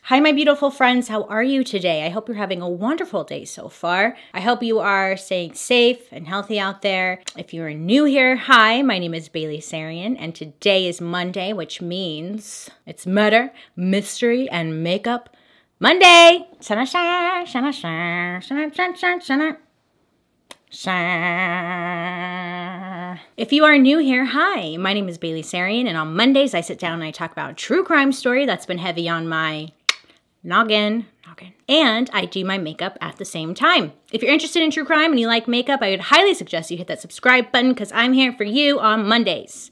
Hi, my beautiful friends. How are you today? I hope you're having a wonderful day so far. I hope you are staying safe and healthy out there. If you're new here, hi, my name is BaileySarian, and today is Monday, which means it's murder, mystery, and makeup Monday. If you are new here, hi, my name is BaileySarian, and on Mondays I sit down and I talk about a true crime story that's been heavy on my noggin, and I do my makeup at the same time. If you're interested in true crime and you like makeup, I would highly suggest you hit that subscribe button because I'm here for you on Mondays.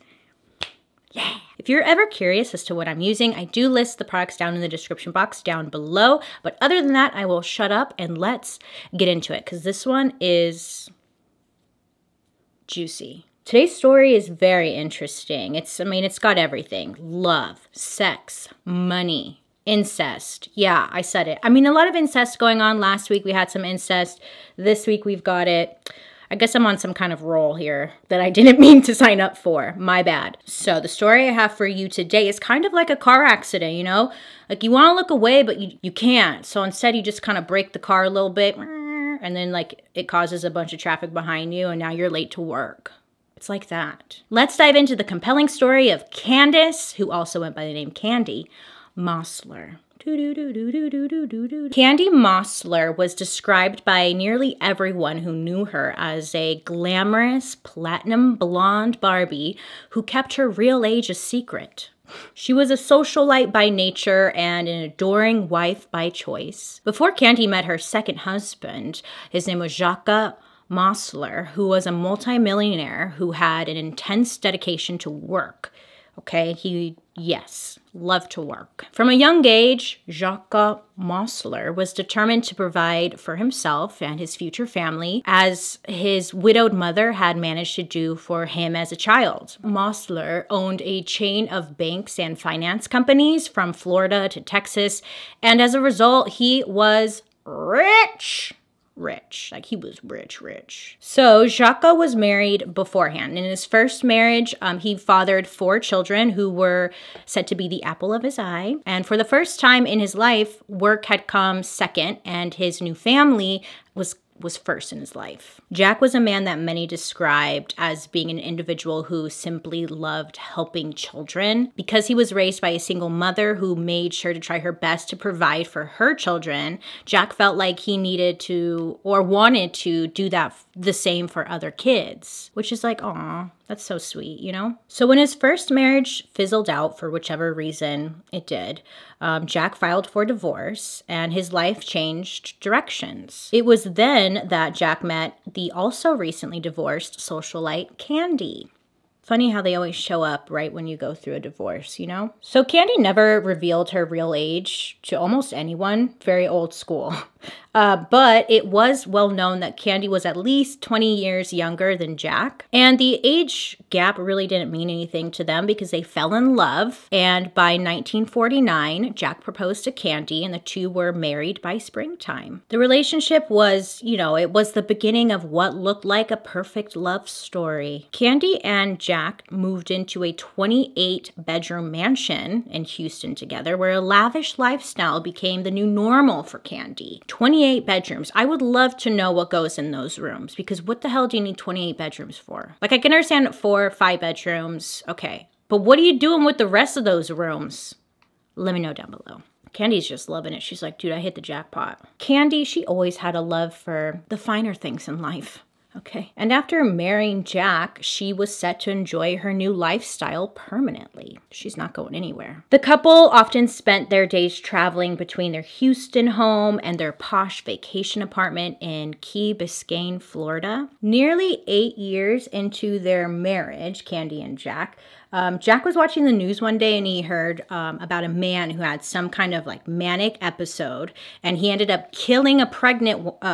Yeah. If you're ever curious as to what I'm using, I do list the products down in the description box down below. But other than that, I will shut up and let's get into it because this one is juicy. Today's story is very interesting. It's got everything. Love, sex, money, incest. Yeah, I said it. A lot of incest going on. Last week we had some incest. This week we've got it. I guess I'm on some kind of roll here that I didn't mean to sign up for. My bad. So the story I have for you today is kind of like a car accident, you know? Like you want to look away, but you can't. So instead you just kind of brake the car a little bit and then like it causes a bunch of traffic behind you and now you're late to work. It's like that. Let's dive into the compelling story of Candace, who also went by the name Candy Mossler. Candy Mossler was described by nearly everyone who knew her as a glamorous, platinum blonde Barbie who kept her real age a secret. She was a socialite by nature and an adoring wife by choice. Before Candy met her second husband, his name was Jacques Mossler, who was a multimillionaire who had an intense dedication to work. Okay, yes, loved to work. From a young age, Jacques Mossler was determined to provide for himself and his future family, as his widowed mother had managed to do for him as a child. Mossler owned a chain of banks and finance companies from Florida to Texas, and as a result, he was rich. Like he was rich. So Jacques was married beforehand. In his first marriage, he fathered 4 children who were said to be the apple of his eye. And for the first time in his life, work had come second and his new family was first in his life. Jacques was a man that many described as being an individual who simply loved helping children. Because he was raised by a single mother who made sure to try her best to provide for her children, Jacques felt like he needed to or wanted to do that the same for other kids, which is like, aw, that's so sweet, you know? So when his first marriage fizzled out for whichever reason it did, Jacques filed for divorce and his life changed directions. It was then that Jacques met the also recently divorced socialite Candy. Funny how they always show up right when you go through a divorce, you know? So Candy never revealed her real age to almost anyone. Very old school. But it was well known that Candy was at least 20 years younger than Jacques. And the age gap really didn't mean anything to them because they fell in love. And by 1949, Jacques proposed to Candy and the two were married by springtime. The relationship was, it was the beginning of what looked like a perfect love story. Candy and Jacques moved into a 28-bedroom mansion in Houston together where a lavish lifestyle became the new normal for Candy. 28 bedrooms. I would love to know what goes in those rooms because what the hell do you need 28 bedrooms for? Like I can understand 4 or 5 bedrooms. Okay. But what are you doing with the rest of those rooms? Let me know down below. Candy's just loving it. She's like, dude, I hit the jackpot. Candy, she always had a love for the finer things in life. Okay. And after marrying Jacques, she was set to enjoy her new lifestyle permanently. She's not going anywhere. The couple often spent their days traveling between their Houston home and their posh vacation apartment in Key Biscayne, Florida. Nearly 8 years into their marriage, Candy and Jacques, Jacques was watching the news one day and he heard about a man who had some kind of like manic episode and he ended up killing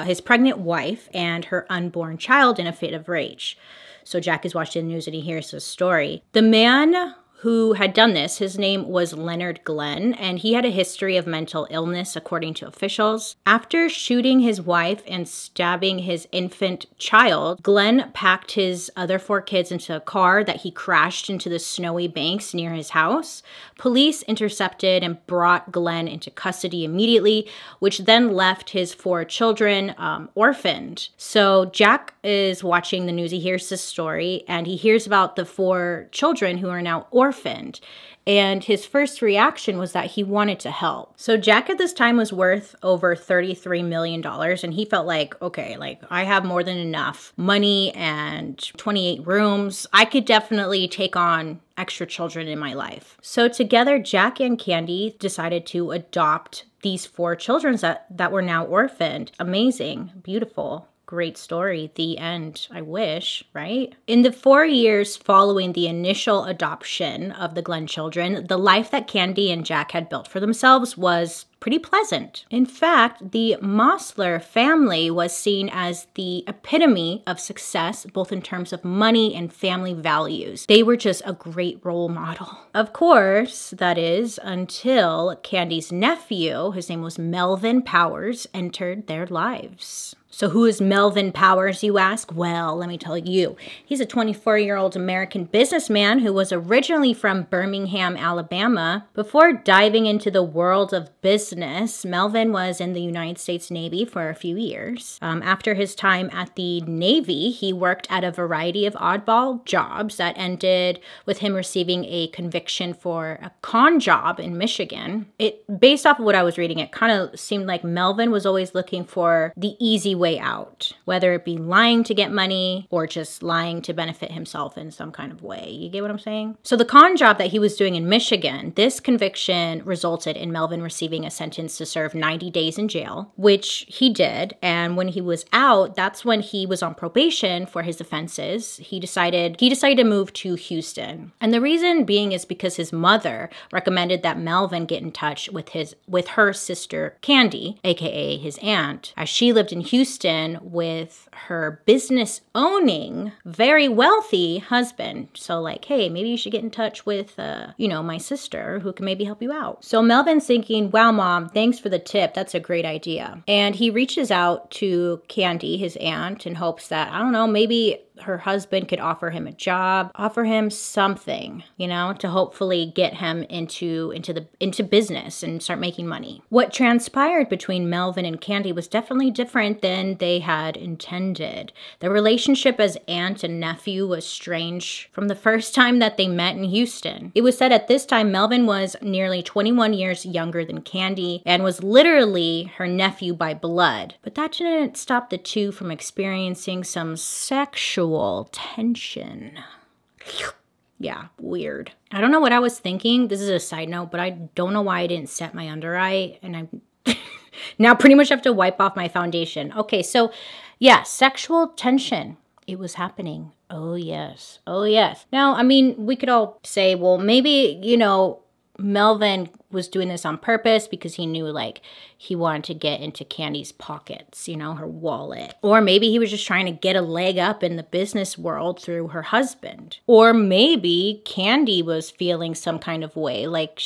his pregnant wife and her unborn child in a fit of rage. So Jacques is watching the news and he hears this story. The man who had done this. His name was Leonard Glenn, and he had a history of mental illness, according to officials. After shooting his wife and stabbing his infant child, Glenn packed his other 4 kids into a car that he crashed into the snowy banks near his house. Police intercepted and brought Glenn into custody immediately, which then left his 4 children orphaned. So Jack is watching the news. He hears this story, and he hears about the 4 children who are now orphaned. And his first reaction was that he wanted to help. So Jack at this time was worth over $33 million. And he felt like, okay, like I have more than enough money and 28 rooms. I could definitely take on extra children in my life. So together, Jack and Candy decided to adopt these 4 children that were now orphaned. Amazing, beautiful. Great story. The end. I wish, right? In the 4 years following the initial adoption of the Glenn children, the life that Candy and Jack had built for themselves was pretty pleasant. In fact, the Mossler family was seen as the epitome of success, both in terms of money and family values. They were just a great role model. Of course, that is, until Candy's nephew, his name was Melvin Powers, entered their lives. So who is Melvin Powers, you ask? Well, let me tell you. He's a 24-year-old American businessman who was originally from Birmingham, Alabama. Before diving into the world of business, Melvin was in the United States Navy for a few years. After his time at the Navy, he worked at a variety of oddball jobs that ended with him receiving a conviction for a con job in Michigan. Based off of what I was reading, it kind of seemed like Melvin was always looking for the easy way out, whether it be lying to get money or just lying to benefit himself in some kind of way. You get what I'm saying? So the con job that he was doing in Michigan, this conviction resulted in Melvin receiving a sentence to serve 90 days in jail, which he did. And when he was out, that's when he was on probation for his offenses. He decided to move to Houston. And the reason being is because his mother recommended that Melvin get in touch with her sister Candy, aka his aunt, as she lived in Houston with her business-owning, very wealthy husband. So like, hey, maybe you should get in touch with, my sister who can maybe help you out. So Melvin's thinking, wow, Mom, thanks for the tip. That's a great idea. And he reaches out to Candy, his aunt, in hopes that, I don't know, maybe her husband could offer him a job, offer him something, to hopefully get him into business and start making money. What transpired between Melvin and Candy was definitely different than they had intended. The relationship as aunt and nephew was strange from the first time that they met in Houston. It was said at this time Melvin was nearly 21 years younger than Candy and was literally her nephew by blood. But that didn't stop the two from experiencing some sexual tension. Yeah, weird. I don't know what I was thinking. This is a side note, but I don't know why I didn't set my under eye, and I now pretty much have to wipe off my foundation. Okay, so yeah, sexual tension. It was happening. Oh, yes. Oh, yes. Now, I mean, we could all say, well, maybe, Melvin was doing this on purpose because he knew like he wanted to get into Candy's pockets, her wallet. Or maybe he was just trying to get a leg up in the business world through her husband. Or maybe Candy was feeling some kind of way, like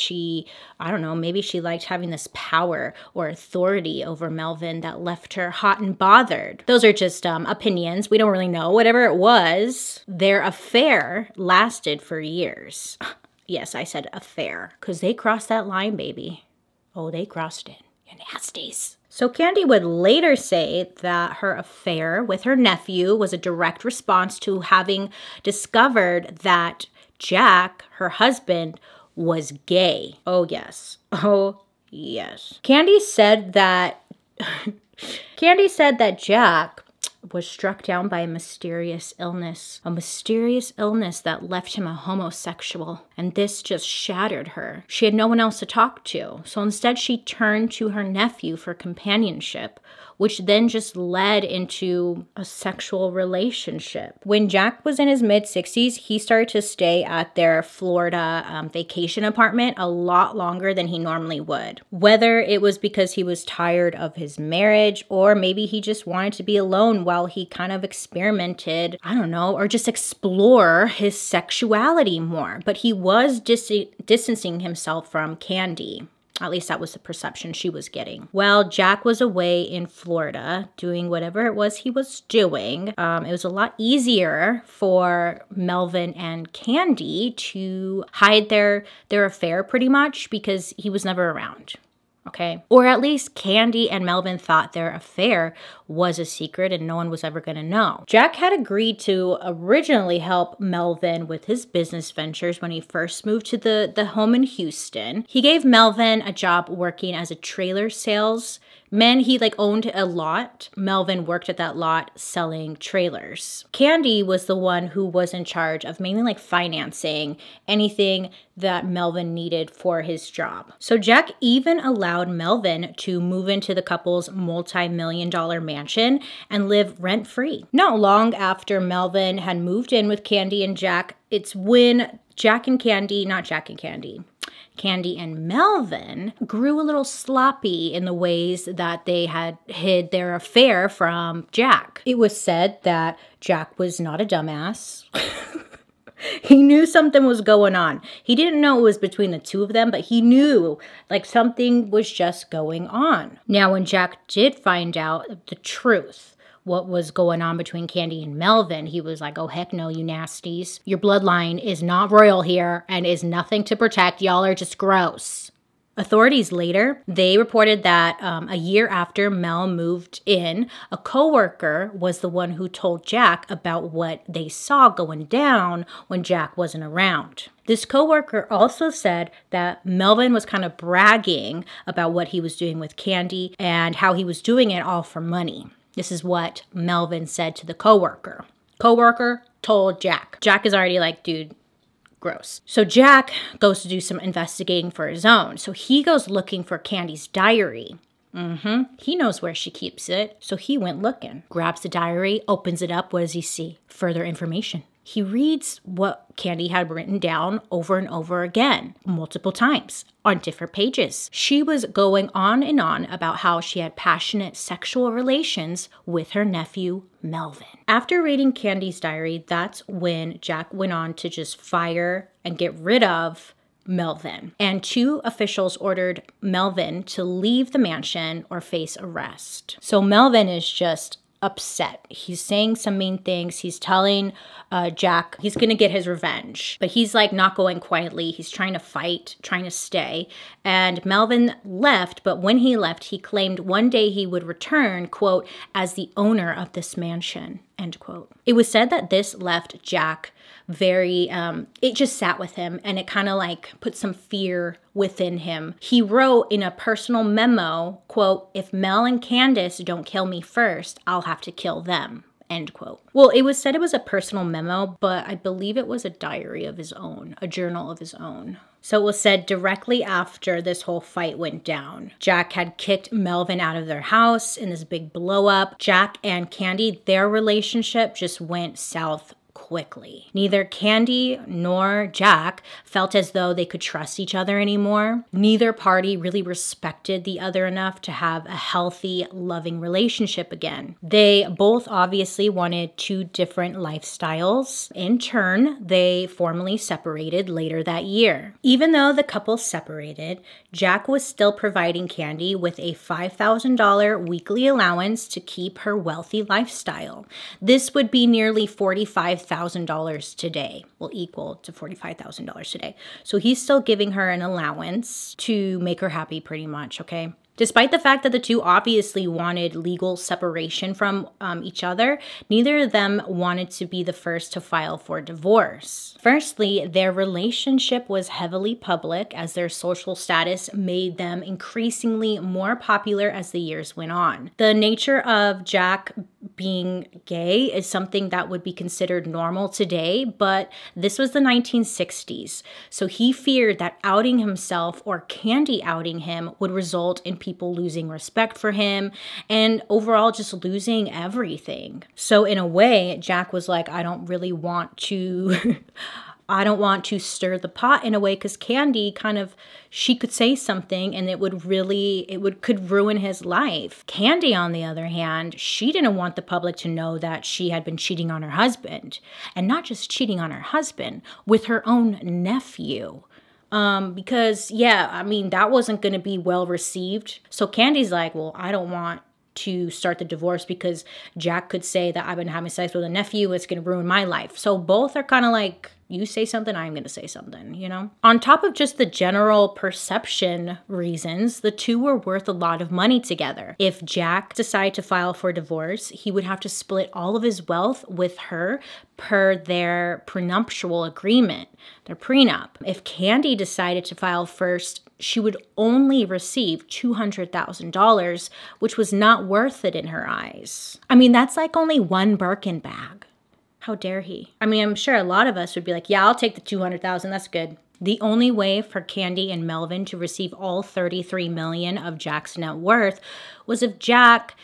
maybe she liked having this power or authority over Melvin that left her hot and bothered. Those are just opinions. We don't really know. Whatever it was, their affair lasted for years. Yes, I said affair, because they crossed that line, baby. Oh, they crossed it. You nasties. So Candy would later say that her affair with her nephew was a direct response to having discovered that Jack, her husband, was gay. Oh, yes. Oh, yes. Candy said that Jack was struck down by a mysterious illness that left him a homosexual, and this just shattered her. She had no one else to talk to, so instead she turned to her nephew for companionship, which then just led into a sexual relationship. When Jack was in his mid-60s, he started to stay at their Florida vacation apartment a lot longer than he normally would. Whether it was because he was tired of his marriage, or maybe he just wanted to be alone while he kind of experimented, I don't know, or just explore his sexuality more. But he was distancing himself from Candy. At least that was the perception she was getting. While Jack was away in Florida doing whatever it was he was doing, it was a lot easier for Melvin and Candy to hide their affair pretty much because he was never around. Okay. Or at least Candy and Melvin thought their affair was a secret and no one was ever going to know. Jack had agreed to originally help Melvin with his business ventures when he first moved to the home in Houston. He gave Melvin a job working as a trailer salesman. He owned a lot. Melvin worked at that lot selling trailers. Candy was the one who was in charge of mainly financing anything that Melvin needed for his job. So Jack even allowed Melvin to move into the couple's multi-million-dollar mansion and live rent-free. Not long after Melvin had moved in with Candy and Jack, it's when Candy and Melvin grew a little sloppy in the ways that they had hid their affair from Jack. It was said that Jack was not a dumbass. He knew something was going on. He didn't know it was between the two of them, but he knew something was just going on. Now, when Jack did find out the truth, what was going on between Candy and Melvin, he was like, oh, heck no, you nasties. Your bloodline is not royal here and is nothing to protect. Y'all are just gross. Authorities later, they reported that a year after Mel moved in, a coworker was the one who told Jack about what they saw going down when Jack wasn't around. This coworker also said that Melvin was kind of bragging about what he was doing with Candy and how he was doing it all for money. This is what Melvin said to the coworker. Coworker told Jack. Jack is already like, dude, gross. So Jack goes to do some investigating for his own. So he goes looking for Candy's diary. He knows where she keeps it. So he went looking, grabs the diary, opens it up. What does he see? Further information. He reads what Candy had written down over and over again, multiple times, on different pages. She was going on and on about how she had passionate sexual relations with her nephew, Melvin. After reading Candy's diary, that's when Jack went on to just fire and get rid of Melvin. And 2 officials ordered Melvin to leave the mansion or face arrest. So Melvin is just upset. He's saying some mean things. He's telling Jack he's gonna get his revenge, but he's not going quietly. He's trying to fight, trying to stay. And Melvin left, but when he left, he claimed one day he would return, quote, as the owner of this mansion, end quote. It was said that this left Jack very, it just sat with him and it kind of put some fear within him. He wrote in a personal memo, quote, if Mel and Candace don't kill me first, I'll have to kill them, end quote. Well, it was said it was a personal memo, but I believe it was a diary of his own, a journal of his own. So it was said directly after this whole fight went down. Jack had kicked Melvin out of their house in this big blow up. Jack and Candy, their relationship just went south quickly. Neither Candy nor Jack felt as though they could trust each other anymore. Neither party really respected the other enough to have a healthy, loving relationship again. They both obviously wanted 2 different lifestyles. In turn, they formally separated later that year. Even though the couple separated, Jack was still providing Candy with a $5,000 weekly allowance to keep her wealthy lifestyle. This would be nearly $45,000 today, will equal to $45,000 today. So he's still giving her an allowance to make her happy pretty much, okay? Despite the fact that the two obviously wanted legal separation from each other, neither of them wanted to be the first to file for divorce. Firstly, their relationship was heavily public as their social status made them increasingly more popular as the years went on. The nature of Jack being gay is something that would be considered normal today, but this was the 1960s. So he feared that outing himself or Candy outing him would result in people losing respect for him and overall just losing everything. So in a way, Jack was like, I don't really want to I don't want to stir the pot in a way, because Candy she could say something and could ruin his life. Candy, on the other hand, she didn't want the public to know that she had been cheating on her husband, and not just cheating on her husband, with her own nephew. Because yeah, I mean, that wasn't going to be well received. So Candy's like, well, I don't want to start the divorce because Jack could say that I've been having sex with a nephew. It's going to ruin my life. So both are kind of like, you say something, I'm going to say something, you know? On top of just the general perception reasons, the two were worth a lot of money together. If Jack decided to file for divorce, he would have to split all of his wealth with her per their prenuptial agreement, their prenup. If Candy decided to file first, she would only receive $200,000, which was not worth it in her eyes. I mean, that's like only one Birkin bag. How dare he? I mean, I'm sure a lot of us would be like, yeah, I'll take the $200,000. That's good. The only way for Candy and Melvin to receive all $33 million of Jack's net worth was if Jack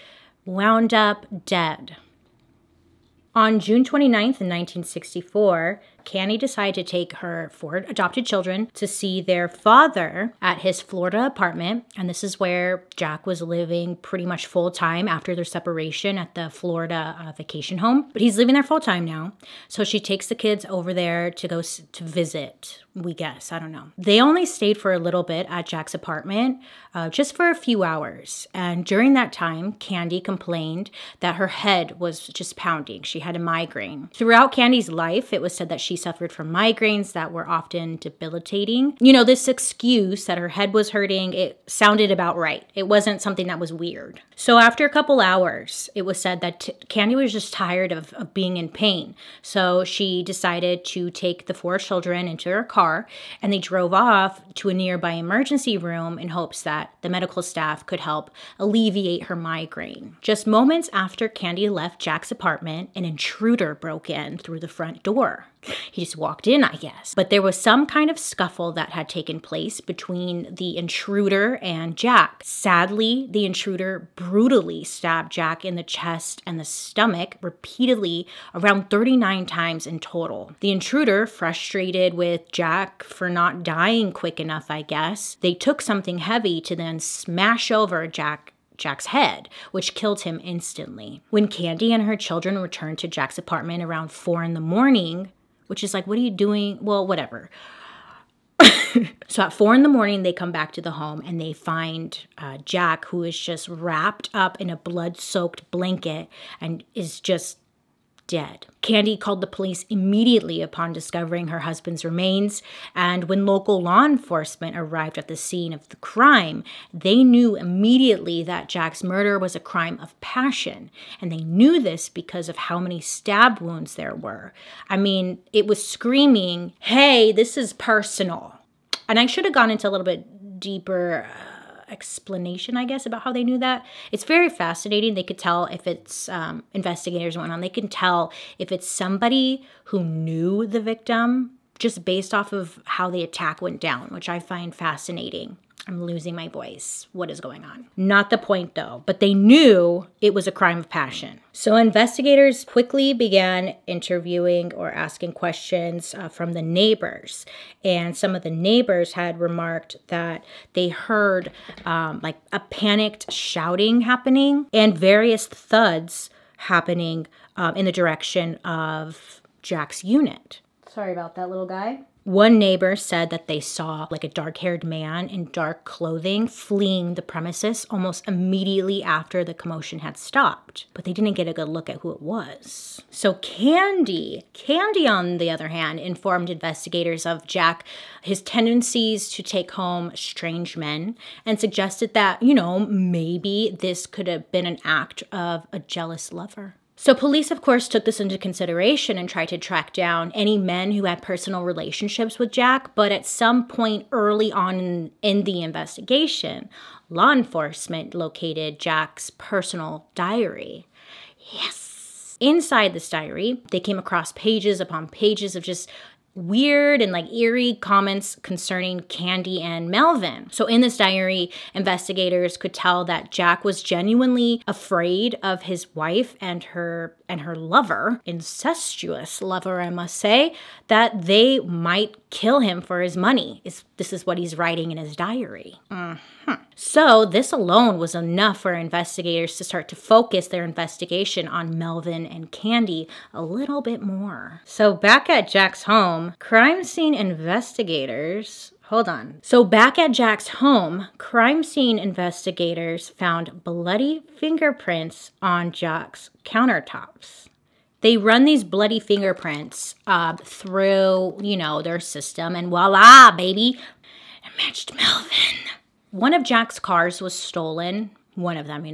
wound up dead. On June 29th, in 1964, Candy decided to take her 4 adopted children to see their father at his Florida apartment. And this is where Jack was living pretty much full-time after their separation at the Florida vacation home. But he's living there full-time now. So she takes the kids over there to go to visit, we guess. I don't know. They only stayed for a little bit at Jack's apartment, just for a few hours. And during that time, Candy complained that her head was just pounding. She had a migraine. Throughout Candy's life, it was said that she suffered from migraines that were often debilitating. You know, this excuse that her head was hurting, it sounded about right. It wasn't something that was weird. So after a couple hours, it was said that Candy was just tired of being in pain. So she decided to take the 4 children into her car, and they drove off to a nearby emergency room in hopes that the medical staff could help alleviate her migraine. Just moments after Candy left Jack's apartment, an intruder broke in through the front door. He just walked in, I guess. But there was some kind of scuffle that had taken place between the intruder and Jack. Sadly, the intruder brutally stabbed Jack in the chest and the stomach repeatedly, around 39 times in total. The intruder, frustrated with Jack for not dying quick enough, I guess, they took something heavy to then smash over Jack's head, which killed him instantly. When Candy and her children returned to Jack's apartment around 4 in the morning, which is like, what are you doing? Well, whatever. So at 4 in the morning, they come back to the home and they find Jack, who is just wrapped up in a blood-soaked blanket and is just dead. Candy called the police immediately upon discovering her husband's remains, and when local law enforcement arrived at the scene of the crime, they knew immediately that Jack's murder was a crime of passion, and they knew this because of how many stab wounds there were. I mean, it was screaming, hey, this is personal. And I should have gone into a little bit deeper explanation, I guess, about how they knew that. It's very fascinating. They could tell if it's investigators and whatnot. They can tell if it's somebody who knew the victim just based off of how the attack went down, which I find fascinating. I'm losing my voice. What is going on? Not the point though, but they knew it was a crime of passion. So investigators quickly began interviewing or asking questions from the neighbors. And some of the neighbors had remarked that they heard like a panicked shouting happening and various thuds happening in the direction of Jack's unit. Sorry about that, little guy. One neighbor said that they saw like a dark-haired man in dark clothing fleeing the premises almost immediately after the commotion had stopped, but they didn't get a good look at who it was. So Candy on the other hand, informed investigators of Jack, his tendencies to take home strange men, and suggested that, you know, maybe this could have been an act of a jealous lover. So police, of course, took this into consideration and tried to track down any men who had personal relationships with Jack, but at some point early on in the investigation, law enforcement located Jack's personal diary. Yes. Inside this diary, they came across pages upon pages of just weird and like eerie comments concerning Candy and Melvin. So in this diary, investigators could tell that Jack was genuinely afraid of his wife and her lover, incestuous lover, I must say, that they might kill him for his money. This is what he's writing in his diary. So this alone was enough for investigators to start to focus their investigation on Melvin and Candy a little bit more. So back at Jack's home, crime scene investigators... Hold on. So back at Jack's home, crime scene investigators found bloody fingerprints on Jack's countertops. They run these bloody fingerprints through, their system, and voila, baby, it matched Melvin. One of Jack's cars was stolen. One of them,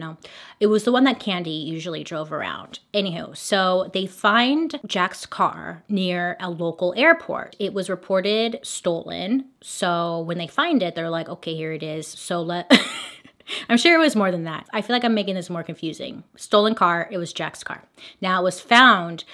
It was the one that Candy usually drove around. Anywho, so they find Jack's car near a local airport. It was reported stolen. So when they find it, they're like, okay, here it is. So I'm sure it was more than that. I feel like I'm making this more confusing. Stolen car, it was Jack's car. Now it was found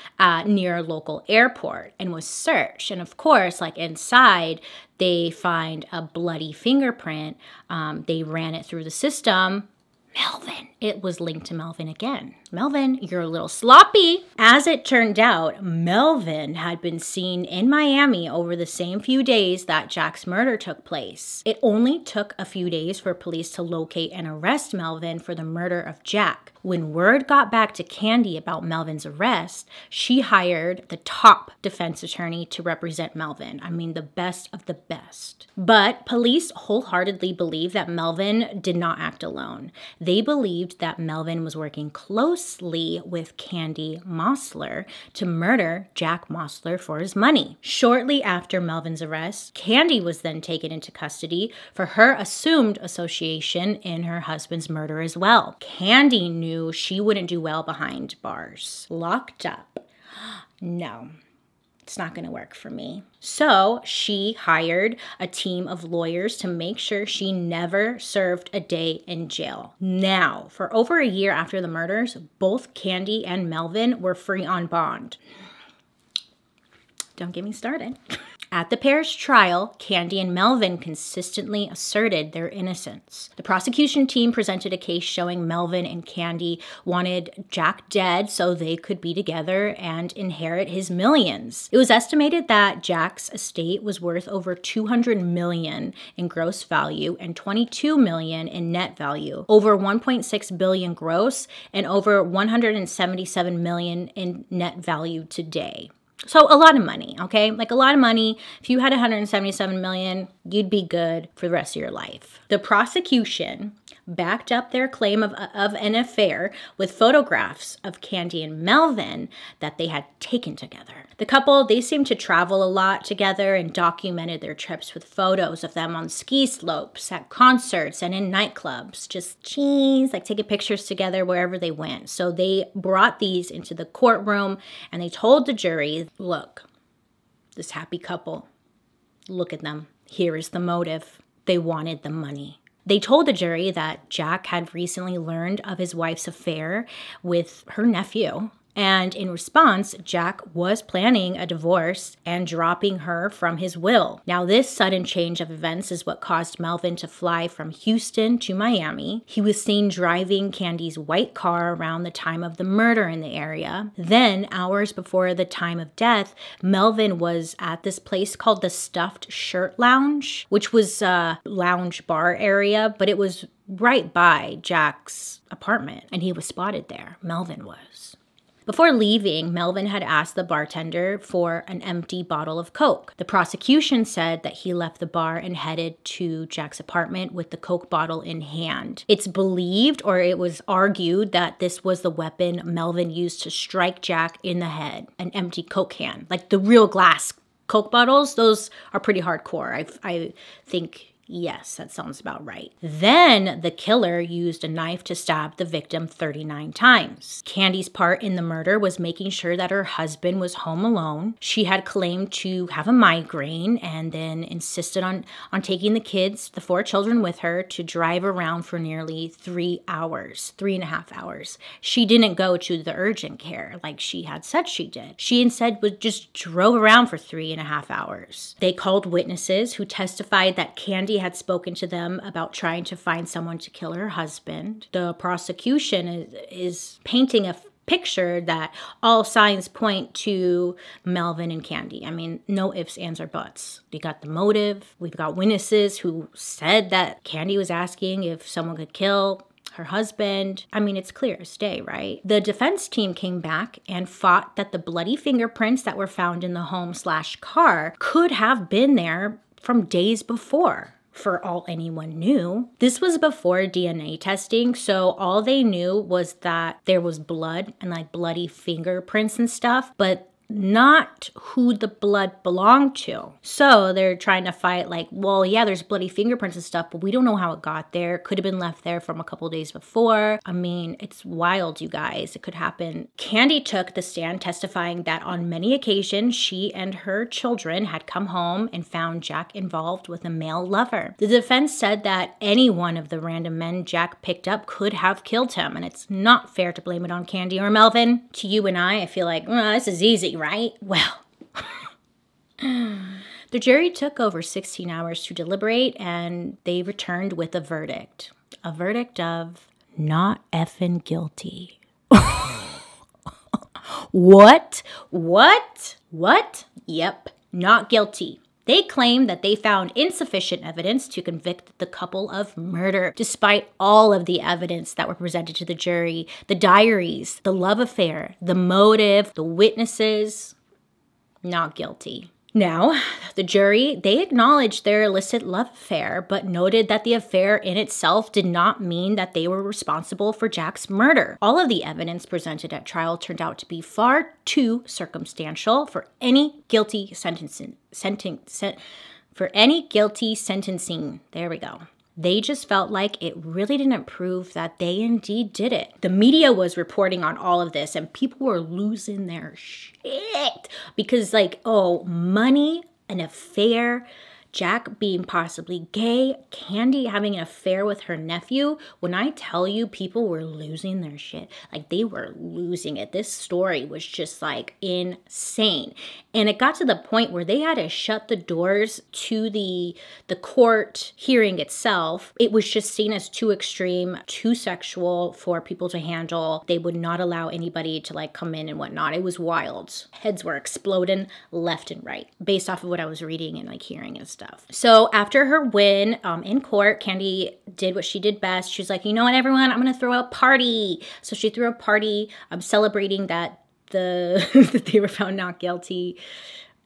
near a local airport and was searched. And of course, like inside, they find a bloody fingerprint. They ran it through the system. Melvin. It was linked to Melvin again. Melvin, you're a little sloppy. As it turned out, Melvin had been seen in Miami over the same few days that Jack's murder took place. It only took a few days for police to locate and arrest Melvin for the murder of Jack. When word got back to Candy about Melvin's arrest, she hired the top defense attorney to represent Melvin. I mean, the best of the best. But police wholeheartedly believe that Melvin did not act alone. They believed that Melvin was working closely with Candy Mossler to murder Jacques Mossler for his money. Shortly after Melvin's arrest, Candy was then taken into custody for her assumed association in her husband's murder as well. Candy knew she wouldn't do well behind bars. Locked up. No. It's not going to work for me. So she hired a team of lawyers to make sure she never served a day in jail. Now, for over a year after the murders, both Candy and Melvin were free on bond. Don't get me started. At the pair's trial, Candy and Melvin consistently asserted their innocence. The prosecution team presented a case showing Melvin and Candy wanted Jack dead so they could be together and inherit his millions. It was estimated that Jack's estate was worth over $200 million in gross value and $22 million in net value, over $1.6 billion gross and over $177 million in net value today. So a lot of money, okay? Like a lot of money. If you had $177 million, you'd be good for the rest of your life. The prosecution backed up their claim of an affair with photographs of Candy and Melvin that they had taken together. The couple, they seemed to travel a lot together and documented their trips with photos of them on ski slopes, at concerts, and in nightclubs. Just like taking pictures together wherever they went. So they brought these into the courtroom and they told the jury, look, this happy couple, look at them. Here is the motive. They wanted the money. They told the jury that Jack had recently learned of his wife's affair with her nephew. And in response, Jack was planning a divorce and dropping her from his will. Now, this sudden change of events is what caused Melvin to fly from Houston to Miami. He was seen driving Candy's white car around the time of the murder in the area. Then, hours before the time of death, Melvin was at this place called the Stuffed Shirt Lounge, which was a lounge bar area, but it was right by Jack's apartment, and he was spotted there. Melvin was. Before leaving, Melvin had asked the bartender for an empty bottle of Coke. The prosecution said that he left the bar and headed to Jack's apartment with the Coke bottle in hand. It's believed, or it was argued, that this was the weapon Melvin used to strike Jack in the head, an empty Coke can. Like the real glass Coke bottles, those are pretty hardcore. I think Yes, that sounds about right. Then the killer used a knife to stab the victim 39 times. Candy's part in the murder was making sure that her husband was home alone. She had claimed to have a migraine and then insisted on taking the kids, the 4 children with her, to drive around for nearly 3 hours, 3.5 hours. She didn't go to the urgent care like she had said she did. She instead just drove around for 3.5 hours. They called witnesses who testified that Candy had spoken to them about trying to find someone to kill her husband. The prosecution is painting a picture that all signs point to Melvin and Candy. I mean, no ifs, ands, or buts. We got the motive. We've got witnesses who said that Candy was asking if someone could kill her husband. I mean, it's clear as day, right? The defense team came back and fought that the bloody fingerprints that were found in the home/car could have been there from days before, for all anyone knew. This was before DNA testing, so all they knew was that there was blood and like bloody fingerprints and stuff, but not who the blood belonged to. So they're trying to fight like, well, yeah, there's bloody fingerprints and stuff, but we don't know how it got there. Could have been left there from a couple days before. I mean, it's wild, you guys. It could happen. Candy took the stand testifying that on many occasions, she and her children had come home and found Jack involved with a male lover. The defense said that any one of the random men Jack picked up could have killed him, and it's not fair to blame it on Candy or Melvin. To you and I feel like, this is easy, right? Well, the jury took over 16 hours to deliberate, and they returned with a verdict. A verdict of not effing guilty. What? Yep, not guilty. They claimed that they found insufficient evidence to convict the couple of murder, despite all of the evidence that were presented to the jury, the diaries, the love affair, the motive, the witnesses. Not guilty. Now, the jury, they acknowledged their illicit love affair, but noted that the affair in itself did not mean that they were responsible for Jack's murder. All of the evidence presented at trial turned out to be far too circumstantial for any guilty sentencing. There we go. They just felt like it really didn't prove that they indeed did it. The media was reporting on all of this, and people were losing their shit because, like, oh, money, an affair, Jack being possibly gay, Candy having an affair with her nephew. When I tell you people were losing their shit, like they were losing it. This story was just like insane. And it got to the point where they had to shut the doors to the court hearing itself. It was just seen as too extreme, too sexual for people to handle. They would not allow anybody to like come in and whatnot. It was wild. Heads were exploding left and right based off of what I was reading and like hearing and stuff. So after her win in court, Candy did what she did best. She was like, you know what, everyone, I'm going to throw a party. So she threw a party celebrating that that they were found not guilty.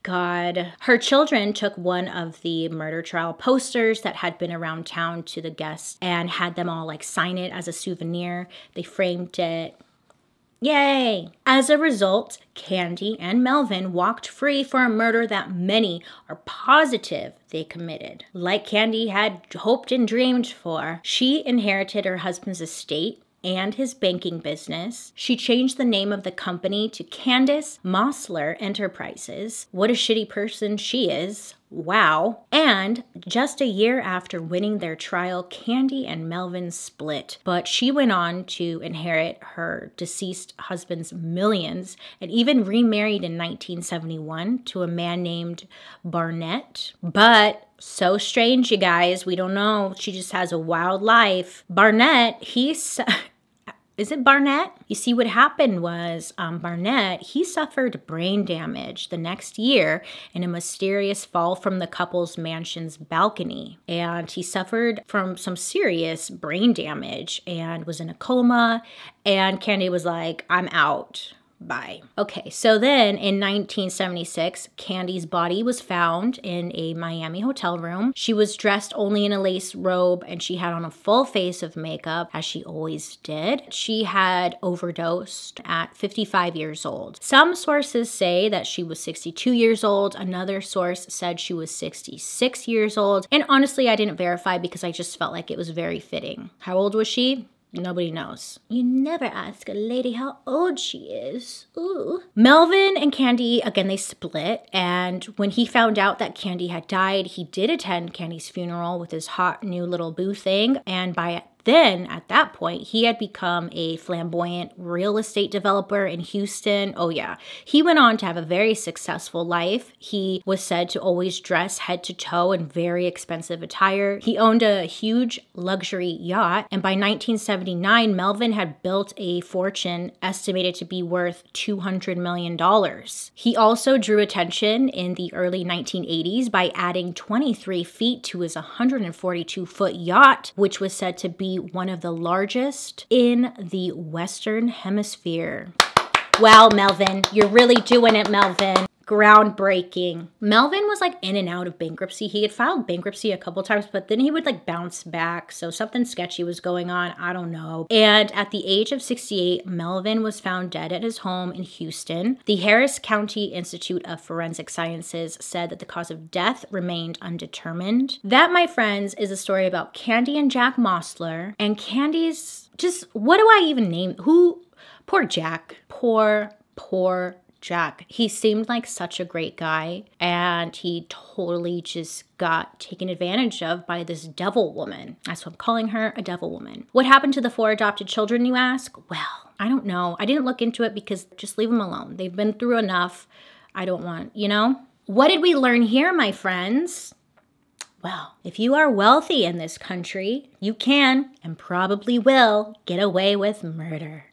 God. Her children took one of the murder trial posters that had been around town to the guests and had them all like sign it as a souvenir. They framed it. Yay! As a result, Candy and Melvin walked free for a murder that many are positive they committed. Like Candy had hoped and dreamed for, she inherited her husband's estate and his banking business. She changed the name of the company to Candy Mossler Enterprises. What a shitty person she is. Wow. And just a year after winning their trial, Candy and Melvin split. But she went on to inherit her deceased husband's millions and even remarried in 1971 to a man named Barnett. But so strange, you guys. We don't know. She just has a wild life. Barnett, is it Barnett? You see, what happened was Barnett, he suffered brain damage the next year in a mysterious fall from the couple's mansion's balcony. And he suffered from some serious brain damage and was in a coma. And Candy was like, I'm out. Bye. Okay, so then in 1976, Candy's body was found in a Miami hotel room. She was dressed only in a lace robe and she had on a full face of makeup, as she always did. She had overdosed at 55 years old. Some sources say that she was 62 years old. Another source said she was 66 years old. And honestly, I didn't verify because I just felt like it was very fitting. How old was she? Nobody knows. You never ask a lady how old she is. Ooh. Melvin and Candy, again, they split. And when he found out that Candy had died, he did attend Candy's funeral with his hot new little boo thing. And then, at that point, he had become a flamboyant real estate developer in Houston. Oh yeah, he went on to have a very successful life. He was said to always dress head to toe in very expensive attire. He owned a huge luxury yacht, and by 1979, Melvin had built a fortune estimated to be worth $200 million. He also drew attention in the early 1980s by adding 23 feet to his 142-foot yacht, which was said to be one of the largest in the Western Hemisphere. Wow, Melvin, you're really doing it, Melvin. Groundbreaking. Melvin was like in and out of bankruptcy. He had filed bankruptcy a couple times, but then he would like bounce back. So something sketchy was going on. I don't know. And at the age of 68, Melvin was found dead at his home in Houston. The Harris County Institute of Forensic Sciences said that the cause of death remained undetermined. That, my friends, is a story about Candy and Jacques Mossler. And Candy's just, what do I even name? Poor Jack. Poor Jack. He seemed like such a great guy, and he totally just got taken advantage of by this devil woman. That's what I'm calling her, a devil woman. What happened to the 4 adopted children, you ask? Well, I don't know. I didn't look into it because just leave them alone. They've been through enough. I don't want, you know? What did we learn here, my friends? Well, if you are wealthy in this country, you can and probably will get away with murder.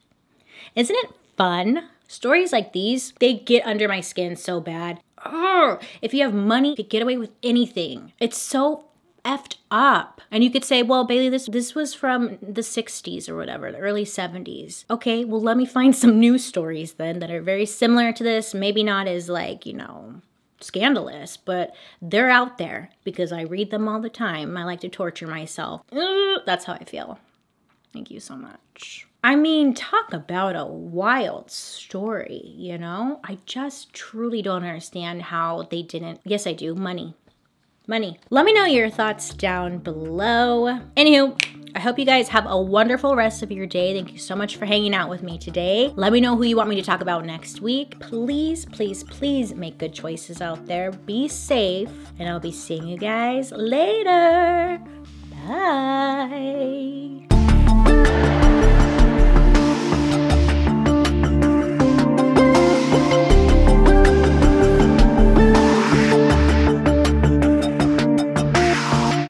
Isn't it fun? Stories like these, they get under my skin so bad. Ugh. If you have money, you can get away with anything. It's so effed up. And you could say, well, Bailey, this was from the 60s or whatever, the early 70s. Okay, well, let me find some news stories then that are very similar to this. Maybe not as like, you know, scandalous, but they're out there because I read them all the time. I like to torture myself. That's how I feel. Thank you so much. I mean, talk about a wild story, you know? I just truly don't understand how they didn't. Yes, I do. Money. Let me know your thoughts down below. Anywho, I hope you guys have a wonderful rest of your day. Thank you so much for hanging out with me today. Let me know who you want me to talk about next week. Please, please, please make good choices out there. Be safe, and I'll be seeing you guys later. Bye.